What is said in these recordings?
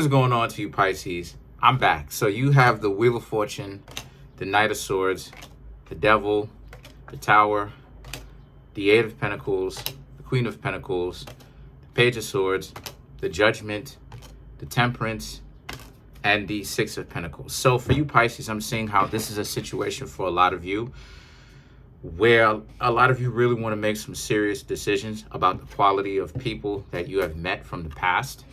What's going on to you, Pisces? I'm back. So you have the Wheel of Fortune, the Knight of Swords, the Devil, the Tower, the Eight of Pentacles, the Queen of Pentacles, the Page of Swords, the Judgment, the Temperance, and the Six of Pentacles. So for you, Pisces, I'm seeing how this is a situation for a lot of you where a lot of you really want to make some serious decisions about the quality of people that you have met from the past.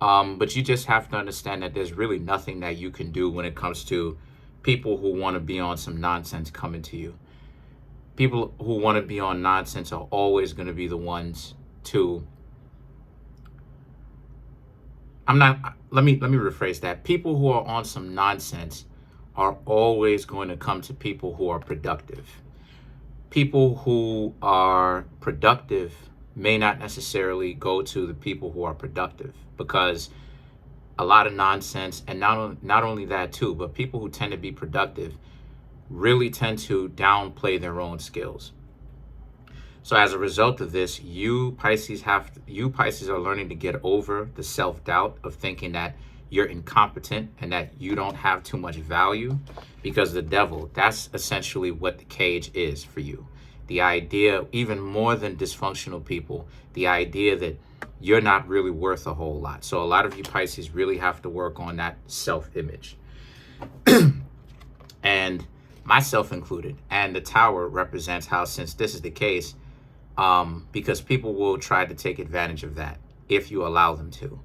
But you just have to understand that there's really nothing that you can do when it comes to people who want to be on some nonsense coming to you. People who want to be on nonsense are always going to be the ones to... let me rephrase that. People who are on some nonsense are always going to come to people who are productive. People who are productive may not necessarily go to the people who are productive, because a lot of nonsense, and not only that too, but people who tend to be productive really tend to downplay their own skills. So as a result of this, you Pisces are learning to get over the self-doubt of thinking that you're incompetent and that you don't have too much value, because the Devil, that's essentially what the cage is for you. The idea, even more than dysfunctional people, the idea that you're not really worth a whole lot. So a lot of you Pisces really have to work on that self-image. And myself included. And the Tower represents how, since this is the case, because people will try to take advantage of that if you allow them to.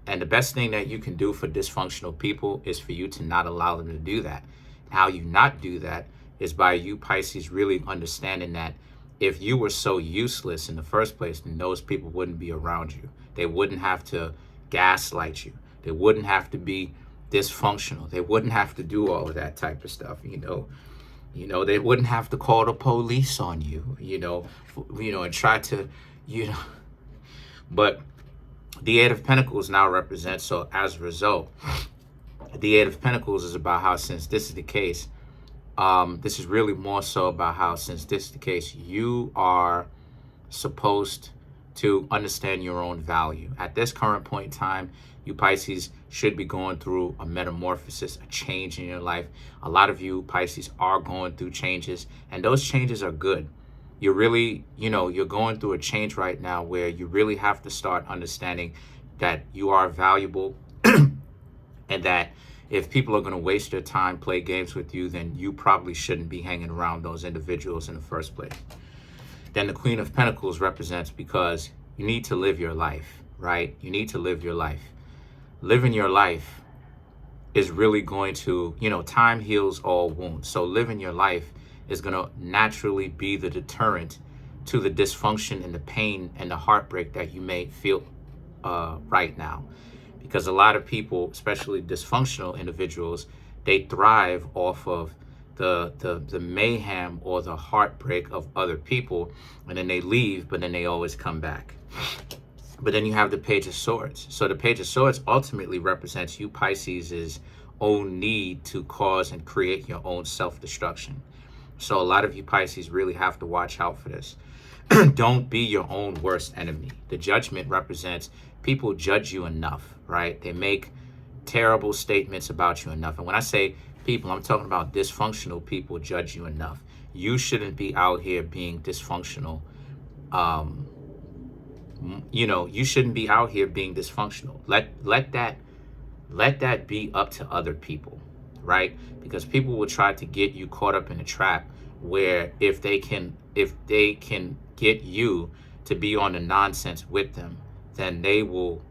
And the best thing that you can do for dysfunctional people is for you to not allow them to do that. How you not do that is by you Pisces really understanding that if you were so useless in the first place, then those people wouldn't be around you. They wouldn't have to gaslight you. They wouldn't have to be dysfunctional. They wouldn't have to do all of that type of stuff, you know. They wouldn't have to call the police on you, and try to, But the Eight of Pentacles now represents, so as a result, the Eight of Pentacles is about how, since this is the case, this is really more so about how, since this is the case, you are supposed to understand your own value. At this current point in time, you Pisces should be going through a metamorphosis, a change in your life. A lot of you Pisces are going through changes, and those changes are good. You're really, you're going through a change right now where you really have to start understanding that you are valuable and that if people are going to waste their time, play games with you, then you probably shouldn't be hanging around those individuals in the first place. Then the Queen of Pentacles represents, because you need to live your life, right? You need to live your life. Living your life is really going to, time heals all wounds. So living your life is going to naturally be the deterrent to the dysfunction and the pain and the heartbreak that you may feel right now. Because a lot of people, especially dysfunctional individuals, they thrive off of the mayhem or the heartbreak of other people, and then they leave, but then they always come back. But then you have the Page of Swords. So the Page of Swords ultimately represents you Pisces' own need to cause and create your own self-destruction. So a lot of you Pisces really have to watch out for this. Don't be your own worst enemy. The Judgment represents people judge you enough, right? They make terrible statements about you enough. And when I say people, I'm talking about dysfunctional people judge you enough. You shouldn't be out here being dysfunctional. You shouldn't be out here being dysfunctional. Let that be up to other people, right? Because people will try to get you caught up in a trap where if they can get you to be on the nonsense with them, then they will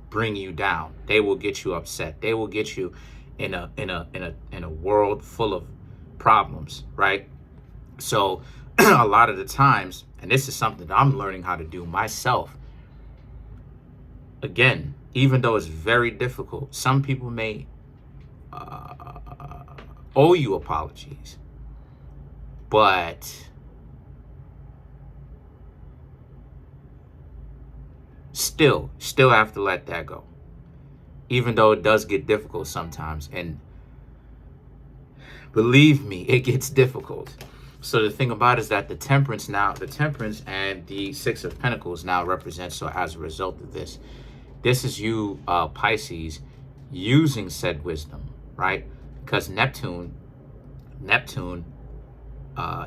bring you down. They will get you upset. They will get you in a world full of problems, right? So a lot of the times, and this is something that I'm learning how to do myself, again, even though it's very difficult, some people may owe you apologies, but still have to let that go, even though it does get difficult sometimes. And believe me, it gets difficult. So the thing about it is that the Temperance and the Six of Pentacles now represent, so as a result of this is you Pisces using said wisdom, right? Because Neptune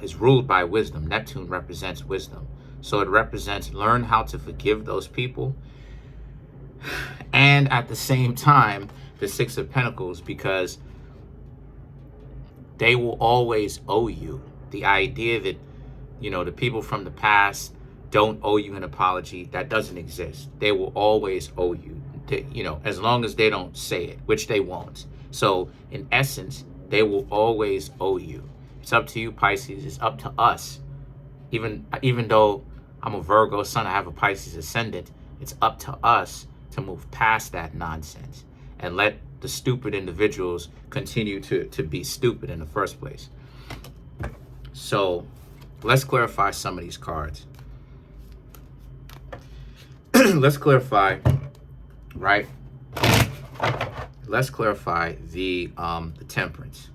is ruled by wisdom. Neptune represents wisdom. So it represents learn how to forgive those people. And at the same time, the Six of Pentacles, because they will always owe you. The idea that, the people from the past don't owe you an apology, that doesn't exist. They will always owe you, as long as they don't say it, which they won't. So in essence, they will always owe you. It's up to you, Pisces. It's up to us. Even though I'm a Virgo sun, I have a Pisces ascendant, it's up to us to move past that nonsense and let the stupid individuals continue to be stupid in the first place. So let's clarify some of these cards. Let's clarify, right? Let's clarify the Temperance.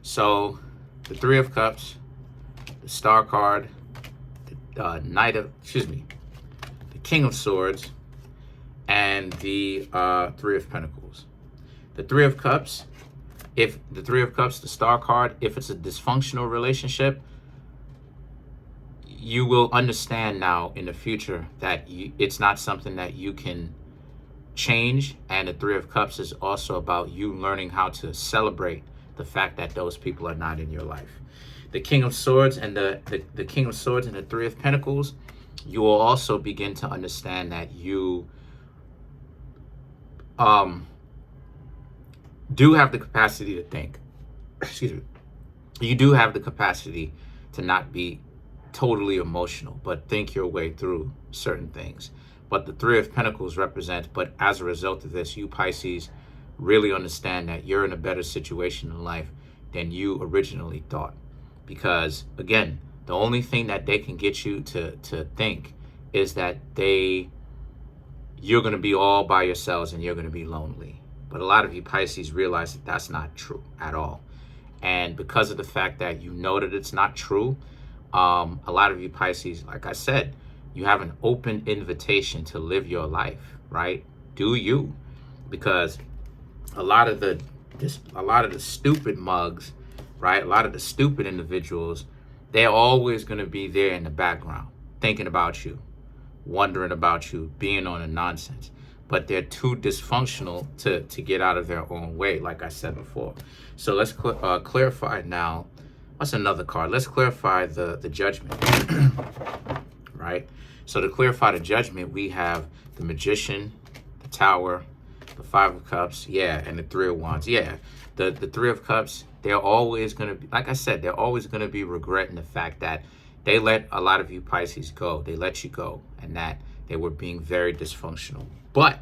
So the Three of Cups, the Star card, the the King of Swords, and the Three of Pentacles. The Three of Cups, the Star card, if it's a dysfunctional relationship, you will understand now in the future that it's not something that you can change. And the Three of Cups is also about you learning how to celebrate the fact that those people are not in your life. The King of Swords and the King of Swords and the Three of Pentacles, you will also begin to understand that you do have the capacity to think. Excuse me. You do have the capacity to not be totally emotional, but think your way through certain things. But the Three of Pentacles represents, but as a result of this, you Pisces really understand that you're in a better situation in life than you originally thought. Because again, the only thing that they can get you to think is that you're going to be all by yourselves and you're going to be lonely. But a lot of you Pisces realize that that's not true at all. And because of the fact that you know that it's not true, a lot of you Pisces, like I said, you have an open invitation to live your life, right? Do you? Because a lot of the stupid mugs, right? A lot of the stupid individuals, they're always going to be there in the background, thinking about you, wondering about you, being on a nonsense. But they're too dysfunctional to get out of their own way, like I said before. So let's clarify now. What's another card? Let's clarify the Judgment, right? So to clarify the Judgment, we have the Magician, the Tower, the Five of Cups, and the Three of Wands. The Three of Cups, they're always going to be, like I said, they're always going to be regretting the fact that they let a lot of you Pisces go. They let you go, and that they were being very dysfunctional. But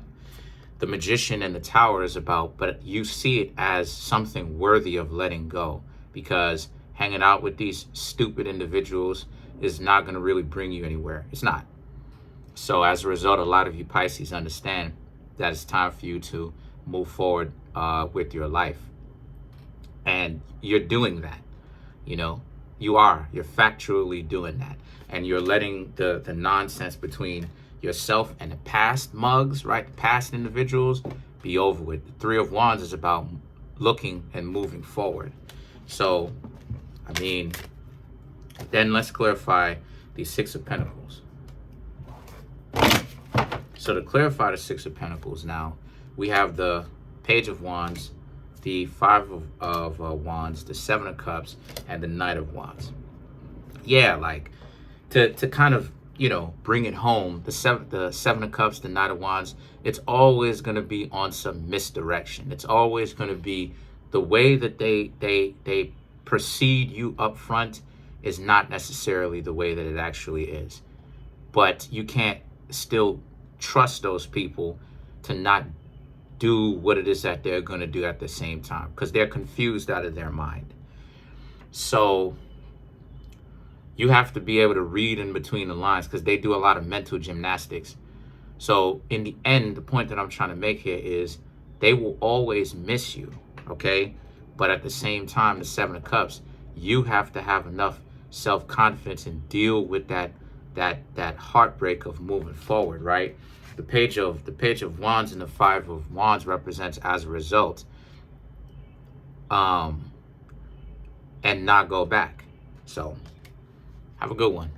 the Magician and the Tower is about, but you see it as something worthy of letting go, because hanging out with these stupid individuals is not going to really bring you anywhere. It's not. So as a result, a lot of you Pisces understand that it's time for you to move forward with your life. And you're doing that. You're factually doing that. And you're letting the nonsense between yourself and the past mugs, right? The past individuals be over with. The Three of Wands is about looking and moving forward. So, then let's clarify the Six of Pentacles. So to clarify the Six of Pentacles now, we have the Page of Wands, the Five of Wands, the Seven of Cups, and the Knight of Wands. To kind of, bring it home, the Seven of Cups, the Knight of Wands, it's always going to be on some misdirection. It's always going to be the way that they precede you up front is not necessarily the way that it actually is. But you can't still trust those people to not do what it is that they're going to do at the same time, because they're confused out of their mind. So you have to be able to read in between the lines, because they do a lot of mental gymnastics. So in the end, the point that I'm trying to make here is they will always miss you, okay? But at the same time, the Seven of Cups, you have to have enough self-confidence and deal with that that heartbreak of moving forward, right? The page of wands and the 5 of wands represents as a result, and not go back. So have a good one.